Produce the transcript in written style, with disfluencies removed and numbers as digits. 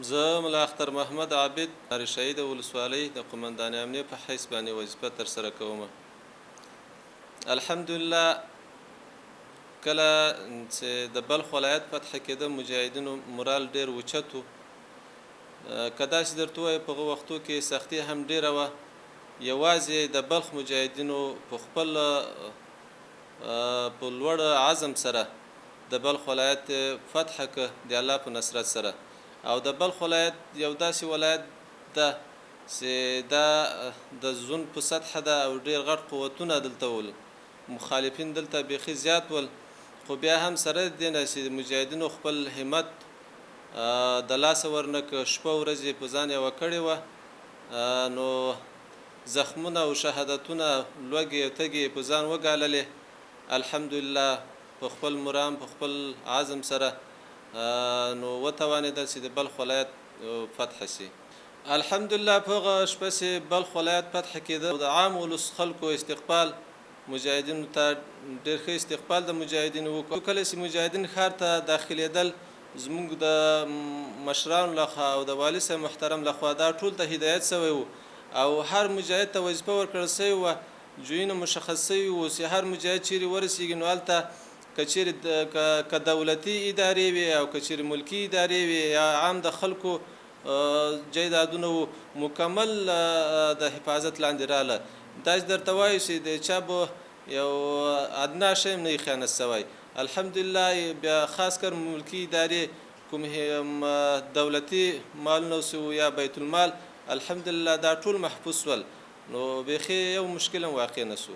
زه ملا اختر محمد عابد ریشايي د ولسوالۍ د قومندان امنیه په حیث باندې وظیفه ترسره کوم. الحمدلله کله چې د بلخ ولایت فتح کېده مجاهدینو مورال ډیر اوچت و. که داسې درته ووایو په هغه وختو کې سختي هم ډیره وه. یوازې د بلخ مجاهدینو په خپل په لوړ عزم سره د بلخ ولایت فتح که د الله په نصرت سره. او د بلخ ولایت یو داسې ولایت ده چې دا د زون په سطح ده او ډیر غټ قوتونه دلته ول، مخالفین دلته بیخي زیات ول، خو بیا هم سره د نه چې مجاهدینو خپل همت د لاسه ورنکه شپه ورځې په ځان یوه کړې وه، نو زخمونه او شهادتونه لوږې او تږې په ځان وګاللې. الحمدلله په خپل مرام په خپل عزم سره نو وتوانېدل چې د بلخ ولایت فتح شي. الحمدلله په هغه شپه چې بلخ ولایت فتح کېده د عام ولس خلکو استقبال مجاهدینو ته ډېر ښه استقبال د مجاهدینو وکړو. کله چې مجاهدین ښار ته داخلېدل زموږ د مشرانو لخوا او د والي صاحب محترم لخوا دا ټول ته هدایت شوی و او هر مجاهد ته وظیفه ورکړل شوې وه، جوینه مشخص شوي وو چې هر مجاهد چیرې ورسېږي نو هلته که چیرې که دولتي ادارې وي او که چیرې ملکي ادارې وي یا عام د خلکو جایدادونه وو مکمل د حفاظت لاندې راله. داسې درته وایو چې د چا به یو ادنا شی هم نه یې خیانت شوی. الحمدلله بیا خاص کر ملکي ادارې کوم دولتي مالونه سو یا بیت المال الحمدلله دا ټول محفوظ شول، نو بیخي یو مشکل هم واقع نه سو.